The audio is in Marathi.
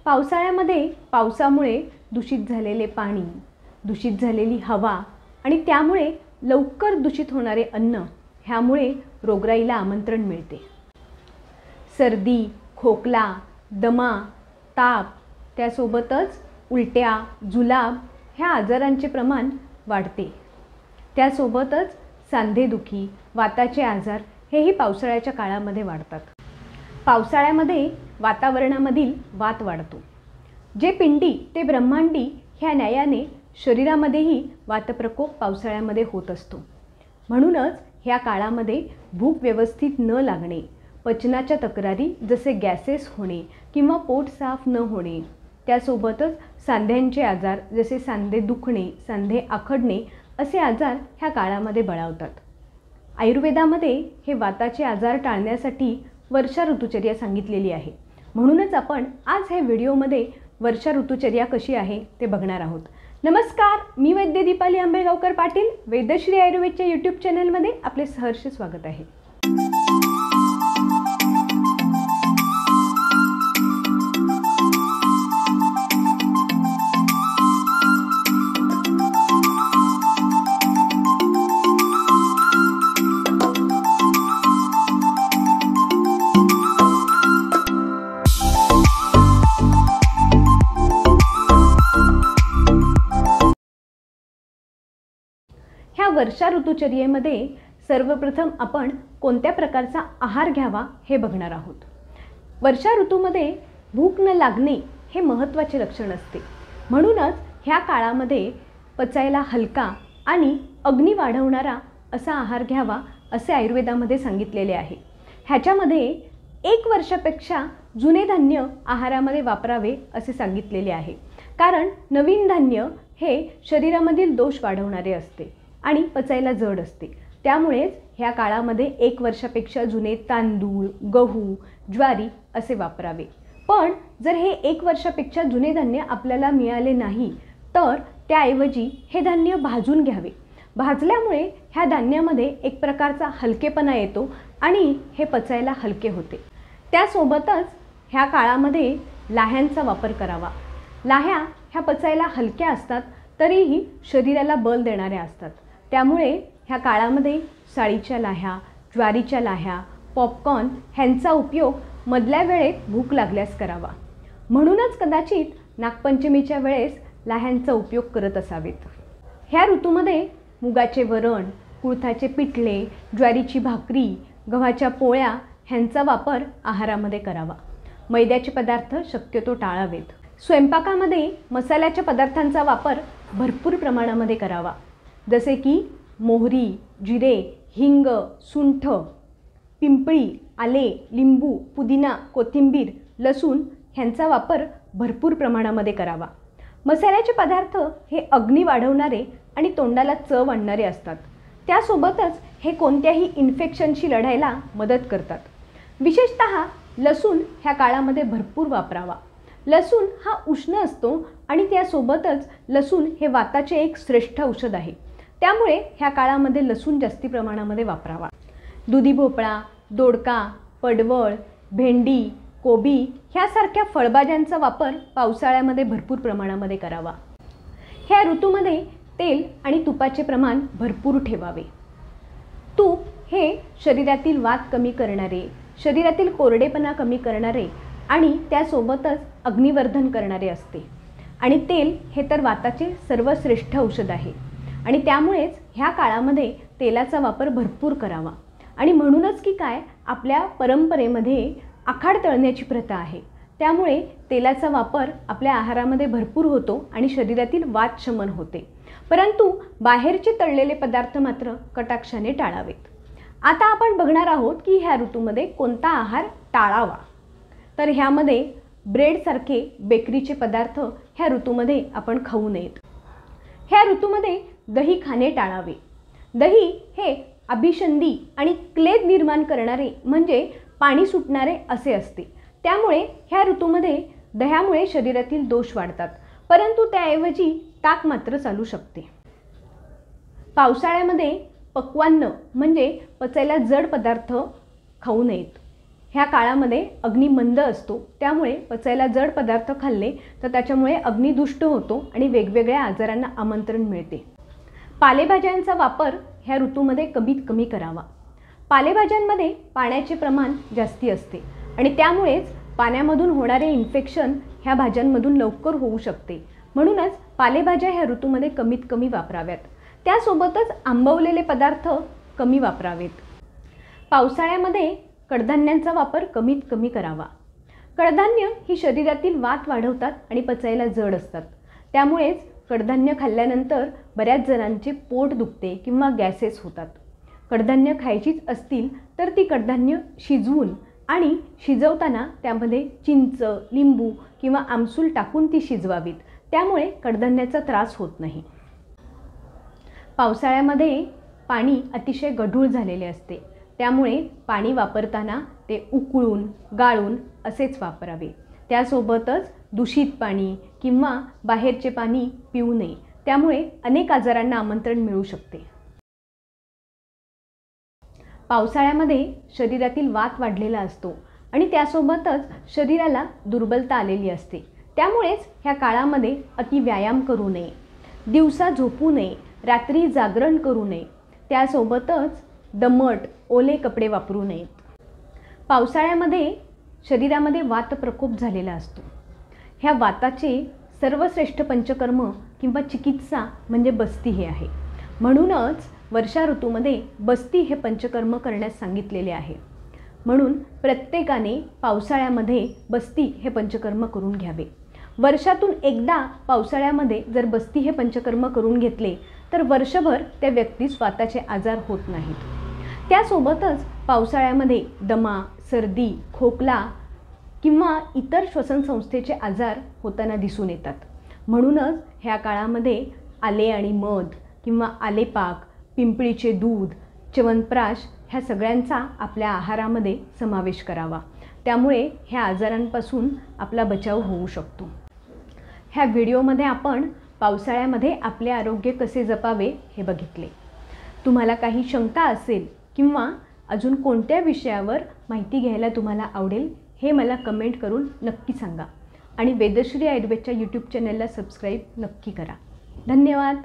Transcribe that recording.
पावसाळ्यामध्ये पावसामुळे दूषित झालेले पाणी, दूषित झालेली हवा आणि त्यामुळे लवकर दूषित होणारे अन्न ह्यामुळे रोगराईला आमंत्रण मिळते। सर्दी, खोकला, दमा, ताप त्यासोबतच उलट्या, जुलाब ह्या आजारांचे प्रमाण वाढते। त्यासोबतच सांधेदुखी, वाताचे आजार हेही पावसाळ्याच्या काळामध्ये वाढतात। पावसाळ्यामध्ये वातावरणामधील वात वाढतो। जे पिंडी ते ब्रह्मांडी ह्या न्यायाने शरीरामध्येही वातप्रकोप पावसाळ्यामध्ये होत असतो। म्हणूनच ह्या काळामध्ये भूक व्यवस्थित न लागणे, पचनाच्या तक्रारी जसे गॅसेस होणे किंवा पोट साफ न होणे, त्यासोबतच सांध्यांचे आजार जसे सांधे दुखणे, सांधे आखडणे असे आजार ह्या काळामध्ये बळावतात। आयुर्वेदामध्ये हे वाताचे आजार टाळण्यासाठी वर्षा ऋतुचर्या सांगितलेली आहे। म्हणूनच आपण आज ह्या व्हिडिओमध्ये वर्षा ऋतुचर्या कशी आहे ते बघणार आहोत। नमस्कार, मी वैद्य दीपाली आंबेगावकर पाटील, वेदश्री आयुर्वेदच्या यूट्यूब चॅनलमध्ये आपले सहर्ष स्वागत आहे। ह्या वर्षा ऋतुचर्येमध्ये सर्वप्रथम आपण कोणत्या प्रकारचा आहार घ्यावा हे बघणार आहोत। वर्षा ऋतूमध्ये भूक न लागणे हे महत्त्वाचे लक्षण असते। म्हणूनच ह्या काळामध्ये पचायला हलका आणि अग्नी वाढवणारा असा आहार घ्यावा असे आयुर्वेदामध्ये सांगितलेले आहे। ह्याच्यामध्ये 1 वर्षापेक्षा जुने धान्य आहारामध्ये वापरावे असे सांगितलेले आहे। कारण नवीन धान्य हे शरीरामधील दोष वाढवणारे असते आणि पचायला जड असते। त्यामुळेच ह्या काळामध्ये 1 वर्षापेक्षा जुने तांदूळ, गहू, ज्वारी असे वापरावे। पण जर हे 1 वर्षापेक्षा जुने धान्य आपल्याला मिळाले नाही तर त्याऐवजी हे धान्य भाजून घ्यावे। भाजल्यामुळे ह्या धान्यामध्ये एक प्रकारचा हलकेपणा येतो आणि हे पचायला हलके होते। त्यासोबतच ह्या काळामध्ये लाह्यांचा वापर करावा। लाह्या ह्या पचायला हलक्या असतात तरीही शरीराला बल देणाऱ्या असतात। त्यामुळे ह्या काळामध्ये साळीच्या लाह्या, ज्वारीच्या लाह्या, पॉपकॉर्न ह्यांचा उपयोग मधल्या वेळेत भूक लागल्यास करावा। म्हणूनच कदाचित नागपंचमीच्या वेळेस लाह्यांचा उपयोग करत असावेत। ह्या ऋतूमध्ये मुगाचे वरण, कुळथाचे पिठले, ज्वारीची भाकरी, गव्हाच्या पोळ्या ह्यांचा वापर आहारामध्ये करावा। मैद्याचे पदार्थ शक्यतो टाळावेत। स्वयंपाकामध्ये मसाल्याच्या पदार्थांचा वापर भरपूर प्रमाणामध्ये करावा। जसे की मोहरी, जिरे, हिंग, सुंठ, पिंपळी, आले, लिंबू, पुदिना, कोथिंबीर, लसूण ह्यांचा वापर भरपूर प्रमाणामध्ये करावा। मसाल्याचे पदार्थ हे अग्नी वाढवणारे आणि तोंडाला चव आणणारे असतात। त्यासोबतच हे कोणत्याही इन्फेक्शनशी लढायला मदत करतात। विशेषतः लसूण ह्या काळामध्ये भरपूर वापरावा। लसूण हा उष्ण असतो आणि त्यासोबतच लसूण हे वाताचे एक श्रेष्ठ औषध आहे। त्यामुळे ह्या काळामध्ये लसूण जास्ती प्रमाणामध्ये वापरावा। दुधी भोपळा, दोडका, पडवळ, भेंडी, कोबी ह्यासारख्या फळभाज्यांचा वापर पावसाळ्यामध्ये भरपूर प्रमाणामध्ये करावा। ह्या ऋतूमध्ये तेल आणि तुपाचे प्रमाण भरपूर ठेवावे। तूप हे शरीरातील वात कमी करणारे, शरीरातील कोरडेपणा कमी करणारे आणि त्यासोबतच अग्निवर्धन करणारे असते। आणि तेल हे तर वाताचे सर्वश्रेष्ठ औषध आहे आणि त्यामुळेच ह्या काळामध्ये तेलाचा वापर भरपूर करावा। आणि म्हणूनच की काय, आपल्या परंपरेमध्ये आखाड तळण्याची प्रथा आहे। त्यामुळे तेलाचा वापर आपल्या आहारामध्ये भरपूर होतो आणि शरीरातील वात शमन होते। परंतु बाहेरचे तळलेले पदार्थ मात्र कटाक्षाने टाळावेत। आता आपण बघणार आहोत की ह्या ऋतूमध्ये कोणता आहार टाळावा। तर ह्यामध्ये ब्रेडसारखे बेकरीचे पदार्थ ह्या ऋतूमध्ये आपण खाऊ नयेत। ह्या ऋतूमध्ये दही खाणे टाळावे। दही हे अभिसंधी आणि क्लेद निर्माण करणारे म्हणजे पाणी सुटणारे असे असते। त्यामुळे ह्या ऋतूमध्ये दह्यामुळे शरीरातील दोष वाढतात, परंतु त्याऐवजी ताक मात्र चालू शकते। पावसाळ्यामध्ये पक्वान्न म्हणजे पचायला जड पदार्थ खाऊ नयेत। ह्या काळामध्ये अग्नी मंद असतो, त्यामुळे पचायला जड पदार्थ खाल्ले तर त्याच्यामुळे अग्नी दुष्ट होतो आणि वेगवेगळ्या आजारांना आमंत्रण मिळते. पालेभाज्यांचा वापर ह्या ऋतूमध्ये कमीत कमी करावा. पालेभाज्यांमध्ये पाण्याचे प्रमाण जास्ती असते आणि त्यामुळेच पाण्यामधून होणारे इन्फेक्शन ह्या भाज्यांमधून लवकर होऊ शकते. म्हणूनच पालेभाज्या ह्या ऋतूमध्ये कमीत कमी वापराव्यात. त्यासोबतच आंबवलेले पदार्थ कमी वापरावेत. पावसाळ्यामध्ये कडधान्यांचा वापर कमीत कमी करावा. कडधान्य ही शरीरातील वात वाढवतात आणि पचायला जड असतात. त्यामुळेच कडधान्य खाल्ल्यानंतर बऱ्याच जणांचे पोट दुखते किंवा गॅसेस होतात. कडधान्य खायचीच असतील तर ती कडधान्य शिजवून आणि शिजवताना त्यामध्ये चिंच, लिंबू किंवा आमसूल टाकून ती शिजवावीत. त्यामुळे कडधान्याचा त्रास होत नाही. पावसाळ्यामध्ये पाणी अतिशय गढूळ झालेले असते, त्यामुळे पाणी वापरताना ते उकळून गाळून असेच वापरावे. त्यासोबतच दूषित पाणी किंवा बाहेरचे पाणी पिऊ नये, त्यामुळे अनेक आजारांना आमंत्रण मिळू शकते. पावसाळ्यामध्ये शरीरातील वात वाढलेला असतो आणि त्यासोबतच शरीराला दुर्बलता आलेली असते. त्यामुळेच ह्या काळामध्ये अति व्यायाम करू नये, दिवसा झोपू नये, रात्री जागरण करू नये. त्यासोबतच दमट ओले कपडे वापरू नयेत. पावसाळ्यामध्ये शरीरामध्ये वातप्रकोप झालेला असतो. ह्या वाताचे सर्वश्रेष्ठ पंचकर्म किंवा चिकित्सा म्हणजे बस्ती हे आहे. म्हणूनच वर्षा ऋतूमध्ये बस्ती हे पंचकर्म करण्यास सांगितलेले आहे. म्हणून प्रत्येकाने पावसाळ्यामध्ये बस्ती हे पंचकर्म करून घ्यावे. वर्षातून एकदा पावसाळ्यामध्ये जर बस्ती हे पंचकर्म करून घेतले तर वर्षभर त्या व्यक्तीस वाताचे आजार होत नाहीत. त्यासोबतच पावसाळ्यामध्ये दमा, सर्दी, खोकला किंवा इतर श्वसनसंस्थेचे आजार होताना दिसून येतात. म्हणूनच ह्या काळामध्ये आले आणि मध किंवा आलेपाक, पिंपळीचे दूध, च्यवनप्राश ह्या सगळ्यांचा आपल्या आहारामध्ये समावेश करावा. त्यामुळे ह्या आजारांपासून आपला बचाव होऊ शकतो. ह्या व्हिडिओमध्ये आपण पावसाळ्यामध्ये आपले आरोग्य कसे जपावे हे बघितले. तुम्हाला काही शंका असेल किंवा अजून कोणत्या विषयावर माहिती घ्यायला तुम्हाला आवडेल हे मला कमेंट करून नक्की सांगा आणि वेदश्री आयुर्वेदच्या यूट्यूब चॅनलला सबस्क्राईब नक्की करा. धन्यवाद.